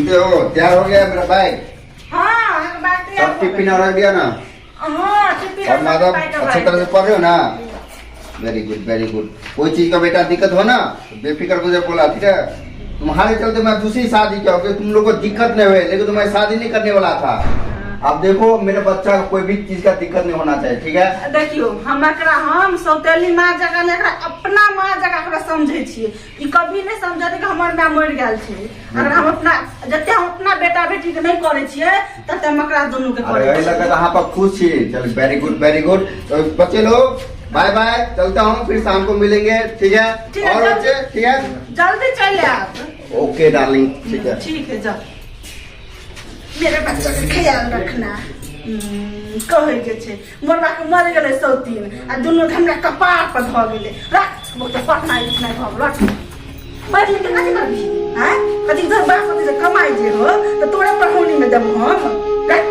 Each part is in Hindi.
सुनते हो? तैयार हो गया मेरा बैग? हाँ बैग तैयार सब टिफिन रख दिया ना? हाँ टिफिन और माधव अच्छी तरह से पढ़ रहे हो ना? Very good very good. कोई चीज का बेटा दिक्कत हो ना तो बेफिक्र मुझे बोला, ठीक है? तुम्हारे चलते मैं दूसरी शादी किया, तुम लोग को दिक्कत नहीं हुए, लेकिन तुम्हें शादी नहीं करने वाला था। अब देखो मेरे बच्चा को कोई भी चीज का दिक्कत नहीं होना चाहिए, ठीक है? देखियो हम सौतेली माँ जगह अपना माँ जगह समझे छिए। कभी नहीं समझते कि हमार माँ मर गया छे। अगर हम अपना जते हम अपना बेटा बेटी के नहीं करे छिए तते हम एकरा दोनों के करे। अरे लगा यहाँ पर खुश छी। चल वेरी गुड वेरी गुड। तो बच्चे लोग बाय बाय, चलता हूँ, फिर शाम को मिलेंगे, ठीक है? और बच्चे ठीक है, जल्दी चले आप। ओके डार्लिंग, ठीक है? ठीक है, जाओ। मेरे बच्चा का ख्याल रखना। कहे के छे मोरबा के मर गेले सौतीन आ दुनू हमरा कपार पर ध गेले। रख वो तो पढ़ना लिखना भ रख बैठ लेके कथि करबी? हैं कथि घर बाप से कमाई जे हो तो तोरे पढ़ौनी में देब हम। रख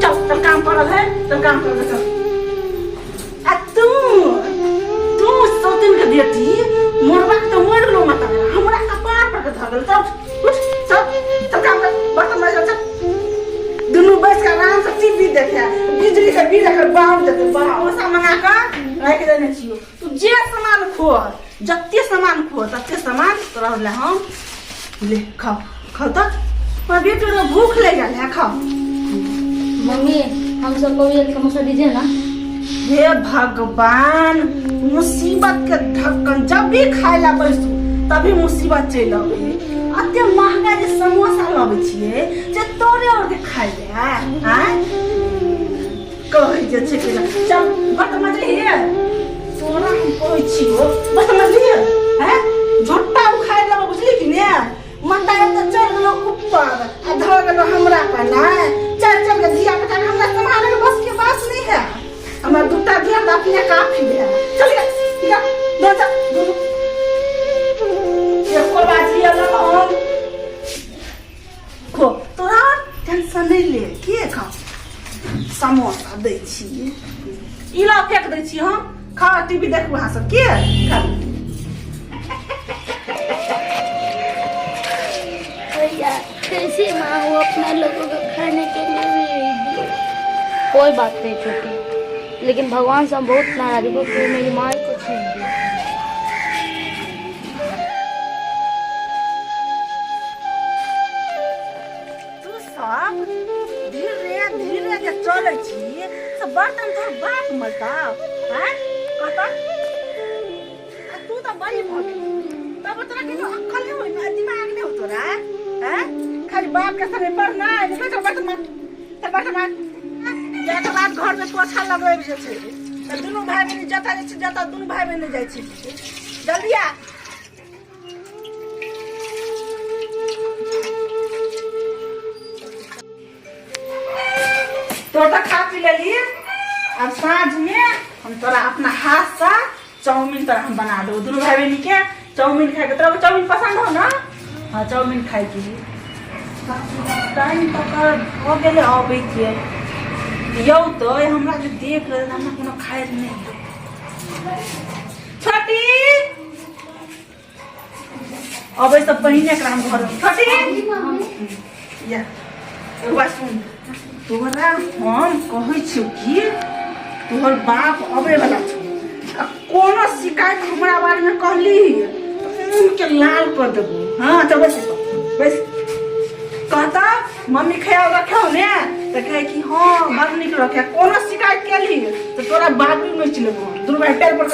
चल चल काम करल है, चल काम कर चल। आ तू सौतीन के बेटी मोरबा के तो मर गेलो मत हमरा कपार पर ध गेले। चल उठ चल काम कर, बर्तन माज चल। दुनू बैठ के आराम से टीवी देखे, बिजली के बिल अगर बाउंड देते ओसा मंगा कर रख देने छियो। तू जे सामान खो, जत्ते सामान खो तत्ते सामान तोरा ले हम ले खाओ खाओ तो पर बेटी तो भूख ले जा ले खाओ। मम्मी हम सबको भी एक समोसा दीजिए ना। हे भगवान, मुसीबत के ढक्कन जब भी खाए ला बैसू तभी मुसीबत चल आवे। अते महंगा जे समोसा लावे छिए जे तोरे और के खाए ले हैं कहे जे छै के चल बट मत लिए तोरा हम कोइ छियो बट मत लिए हैं झोटा उखाड़ ला बुझली कि ने मंदा त चल गेलो ऊपर आ ध गेलो हमरा पर ना। चल चल के दिया बेटा हमरा संभाले के बस के पास नहीं है। हमरा दुटा दिया त अपने काफी है। चल गया दो चल ये को बाजी वाला हम खो तोरा टेंशन नहीं ले के खा समोसा दै छी इला फेंक दै छी हम खा टीवी देखबो हां सब के खा। भैया कैसे माँ वो अपना लोगों को खाने के लिए भी कोई बात नहीं छोटी, लेकिन भगवान से हम बहुत नाराज हैं क्योंकि मेरी माँ ही कुछ नहीं दी। धीरे धीरे के चले छी सब बर्तन तोर बाप मरताओ हैं कहता तू तो बड़ी भगी तब तोरा के अक्ल नहीं होई ना दिमाग नहीं हो तोरा हैं खाली बाप के सामने पढ़ना है तो बर्तन मत या के बाद घर में पोछा लगबै जे छै त दुनू भाई बहिन जता दुनू भाई बहिन जाइ छी जल्दी आ। तोरा खा पी लेली अब साँझ में हम तोरा अपना हाथ से चाउमीन तोरा हम बना दो दोनों भाई बहन के चाउमीन खाए के। तोरा चाउमीन पसंद हो ना? हाँ चाउमीन खाए के टाइम पकड़ हो गेले अबै के यौ तो हमरा जे देख रहे हमरा कोनो खाए नहीं छोटी अबै से पहिने एकरा हम घर छोटी या रुआ सुन तोरा हम कहै छियौ कि तोहर बाप अबे वाला छौ कोनो शिकायत हमरा बारे में कहली के लाल कर देबो। हाँ चल बस कहता मम्मी ख्याल रखो ने तो कहे कि हाँ बड़ निक रखे कोनो शिकायत केली तो तोरा बाबू में चलेबो दुनू भाई पैर पर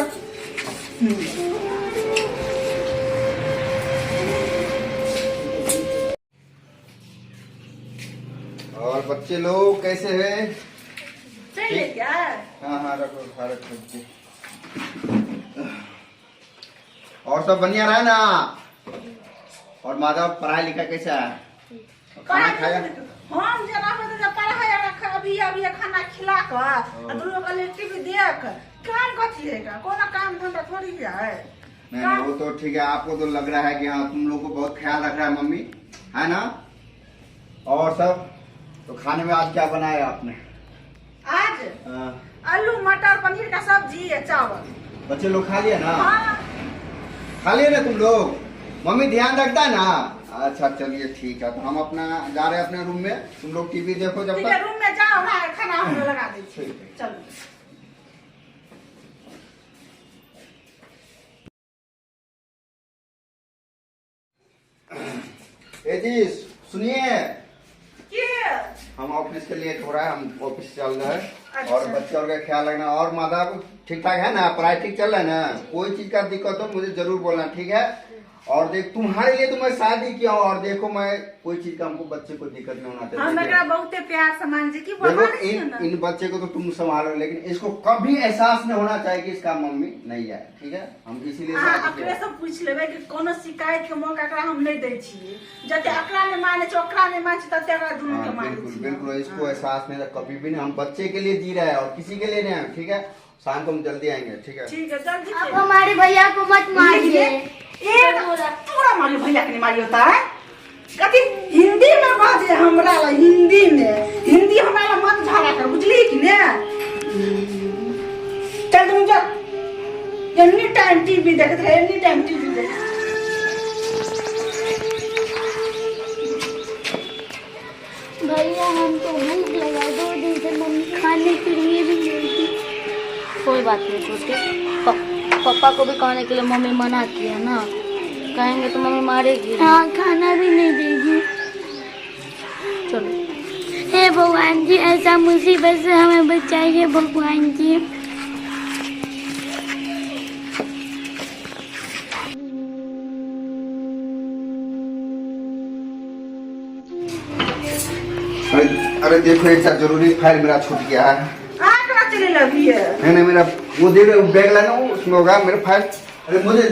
और बच्चे लोग कैसे हैं? सही है क्या? हाँ रखो और सब बढ़िया रहा ना? और माधव पढ़ाई लिखा कैसा है? खाना खाया? हम जरा पढ़ाई रखा अभी खाना खिला कर दोनों का टीवी देख काम कथी है का कोनो काम धंधा थोड़ी है। नहीं वो तो ठीक है, आपको तो लग रहा है कि हाँ तुम लोग को बहुत ख्याल रख रहा है मम्मी, है ना? और सब तो खाने में आज क्या बनाया आपने? आज आलू मटर पनीर का सब्जी है चावल। बच्चे लोग खा लिए ना? हाँ। खा लिए ना तुम लोग? मम्मी ध्यान रखता है ना? अच्छा चलिए ठीक है, तो हम अपना जा रहे हैं अपने रूम में, तुम लोग टीवी देखो जब ठीक है, तक। रूम में जाओ ना, खाना हम लगा देंगे। ठीक है। चलो। ए जी सुनिए, क्या? हम ऑफिस के लेट हो रहा है, हम ऑफिस चल रहे हैं। अच्छा। और बच्चे और का ख्याल रखना, और माता ठीक ठाक है ना, पढ़ाई ठीक चल रहा है ना, कोई चीज का दिक्कत हो मुझे जरूर बोलना, ठीक है। और देख तुम्हारे लिए तो मैं शादी किया हूँ, और देखो मैं कोई चीज का हमको बच्चे को दिक्कत नहीं होना चाहिए। हम एकरा बहुते प्यार समान जी की देखो बोलवा नहीं ना। इन बच्चे को तो तुम संभालो, लेकिन इसको कभी एहसास नहीं होना चाहिए कि इसका मम्मी नहीं है, ठीक है। हम इसीलिए अहाँ शादी अपने किया। से पूछ लेबै कि कोनो शिकायत के मौका एकरा हम नहीं दै छियै, जते एकरा ने माने छै ओकरा ने माने छै, तते एकरा दुनू के हाँ, माने बिल्कुल छै। बिल्कुल, इसको एहसास नहीं था कभी भी नहीं, हम बच्चे के लिए जी रहे हैं और किसी के लिए नहीं है, ठीक है। शाम को हम जल्दी आएंगे, ठीक है। ठीक है, जल्दी आप हमारे भैया को मत मारिए। एक पूरा मारी भैया के नहीं मारी होता है, कथी हिंदी में बाजे हमरा ला, हिंदी में, हिंदी हमरा ला मत झाड़ा कर, बुझली कि ने। चल तुम जा, एनी टाइम टीवी देखते रहे, एनी टाइम टीवी देख। भैया हमको भूख लगा, 2 दिन से मम्मी खाने के लिए भी नहीं दी। कोई बात नहीं छोटे, पापा को भी खाने के लिए मम्मी मना किया ना, कहेंगे तो मम्मी मारेगी। हाँ, खाना भी नहीं देगी। चलो। हे भगवान जी, ऐसा मुसीबत से हमें बचाइए भगवान जी। अरे देखो एक जरूरी फाइल मेरा छूट गया है। आकड़ा चले लगी है। नहीं मेरा वो दे रहे बैग लाना, उसमें होगा मेरा फाइल। अरे मुझे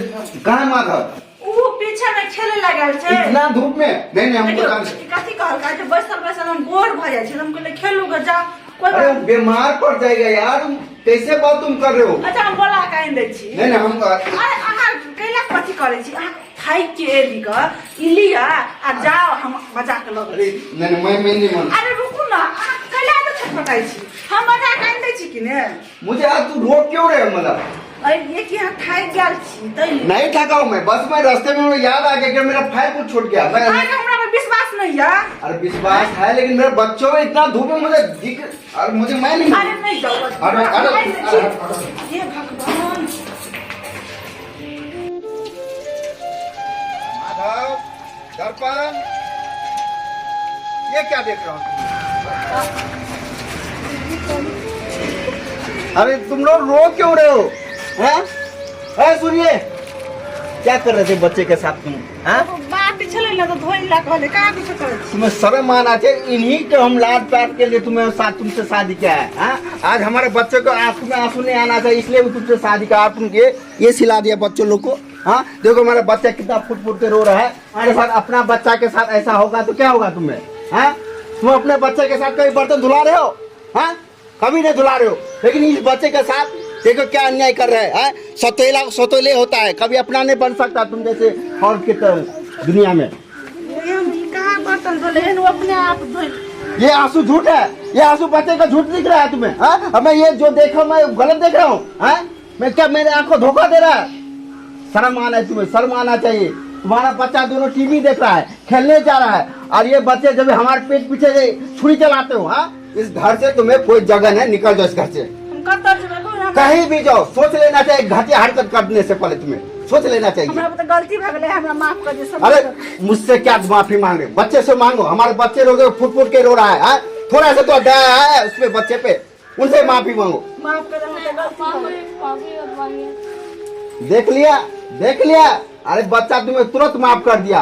कहाँ माधव वो पीछे में खेले लगल छै, इतना धूप में। नहीं हमको कथी कहलका जे बैसल बैसल हम बोर भ जाय छै, हम कहले खेलू ग जा। कोई अरे बीमार पड़ जाएगा यार, तुम कैसे बात तुम कर रहे हो। अच्छा हम बोला काहे दै छी। नहीं हम अरे अहाँ कैला कथी करै छी, अहाँ खाइ के एली ग इलिया आ जाओ, हम मजा के लग। अरे नहीं मैं नहीं मान। अरे रुकू ना, अहाँ कैला तो छटपटाई छी, हम मजा काहे दै छी कि ने। मुझे आज तू रोक क्यों रहे मतलब। अरे ये कि अहाँ खाइ गेल छी तै नहीं थका हूँ मैं, बस मैं रास्ते में मुझे याद आ गया कि मेरा फाइल कुछ छूट गया। मैं हमरा पे विश्वास नहीं है। अरे विश्वास है, लेकिन मेरे बच्चों में इतना धूप में मुझे दिख, और मुझे मैं नहीं। अरे नहीं जाओ, ये भगवान। माधव दर्पण, ये क्या देख रहा हूँ। अरे तुम लोग रो क्यों रहे हो, हैं? सुनिए, क्या कर रहे थे बच्चे के साथ तुम, हैं? बात चले ना तो धोई ला कहले का कुछ करे छी। तुम्हें शर्म आना चाहिए, इन्हीं के हम लाड प्यार के लिए तुम्हें साथ तुमसे शादी किया है, हैं? आज हमारे बच्चे को आंखों में आंसू नहीं आना चाहिए, इसलिए भी तुमसे शादी किया। आप ये सिला दिया बच्चों लोग को, हाँ? देखो हमारा बच्चा कितना फुट फुट के रो रहा है, हमारे साथ अपना बच्चा के साथ ऐसा होगा तो क्या होगा तुम्हें, हैं? तुम अपने बच्चे के साथ कभी बर्तन धुला रहे हो, हैं? कभी नहीं धुला रहे हो, लेकिन इस बच्चे के साथ देखो क्या अन्याय कर रहे हैं। सतोले होता है, कभी अपना नहीं बन सकता तुम जैसे और की दुनिया में। कहाँ बर्तन धोले, वो अपने आप धोई। ये आंसू झूठ है, ये आंसू बच्चे का झूठ दिख रहा है तुम्हें, हाँ? अब मैं ये जो देखा मैं गलत देख रहा हूँ, हाँ? मैं क्या मेरे आंखों धोखा दे रहा है। शर्म आना है तुम्हें, शर्म आना चाहिए। तुम्हारा बच्चा दोनों टीवी देख रहा है, खेलने जा रहा है, और ये बच्चे जब हमारे पेट पीछे छुरी चलाते हो, हाँ? इस घर से तुम्हें कोई जगह नहीं, निकल जाओ इस घर से। कहीं भी जाओ, सोच लेना चाहिए, घटिया हरकत करने से पहले तुम्हें सोच लेना चाहिए। हमरा तो गलती भ गेलै, हमरा माफ कर दे सब। अरे मुझसे क्या माफी मांग रहे, बच्चे से मांगो। हमारे बच्चे लोग फुट फुट के रो रहा है, हाँ? थोड़ा सा तो दया है उसपे बच्चे पे, उनसे माफी मांगो। माफ कर दे, हमरा गलती देख लिया। अरे बच्चा तुम्हें तुरंत माफ कर दिया।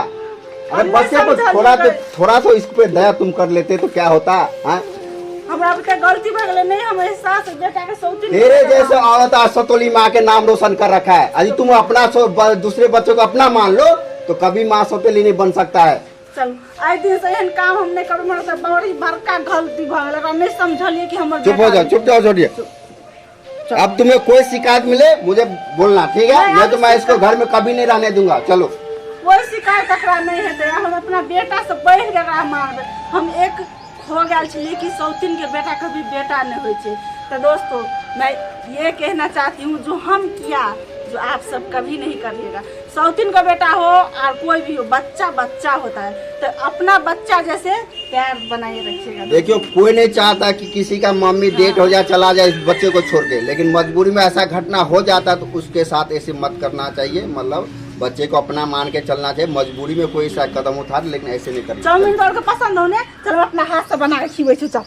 अरे बच्चे को थोड़ा तो इस पे दया तुम कर लेते तो क्या होता, हाँ? हमरा बेटा गलती भ गेलै, नहीं हम एहसास बेटा के सौती। तेरे जैसे औरत आज सतोली माँ के नाम रोशन कर रखा है, अभी तुम अपना दूसरे बच्चों को अपना मान लो तो कभी माँ सतोली नहीं बन सकता है। चल आज दिन से एहन काम हम नहीं करू, हमरा तो बड़ी बड़का गलती भ गेलै, हमरा नहीं समझलिए कि हमर चुप हो जाओ छोड़िए। अब तुम्हें कोई शिकायत मिले मुझे बोलना, ठीक है? मैं तो मैं इसको घर में कभी नहीं रहने दूंगा। चलो, कोई शिकायत एकरा नहीं हेतै, हम अपना बेटा से बढ़ के एकरा मारबै। हम एक हो गया छलिए कि सौतीन के बेटा कभी बेटा नहीं होय छै। तो दोस्तों मैं ये कहना चाहती हूँ, जो हम किया जो आप सब कभी नहीं करिएगा। सौतीन का बेटा हो और कोई भी हो, बच्चा बच्चा होता है, तो अपना बच्चा जैसे प्यार बनाए रखिएगा। देखियो कोई नहीं चाहता कि किसी का मम्मी डेट हो जाए चला जाए इस बच्चे को छोड़ के, लेकिन मजबूरी में ऐसा घटना हो जाता है तो उसके साथ ऐसे मत करना चाहिए। मतलब बच्चे को अपना मान के चलना चाहिए। मजबूरी में कोई सा कदम उठा, लेकिन ऐसे नहीं करना। चाउमीन तो पसंद हो ने, चलो अपना हाथ से बना के खिबै छी। चल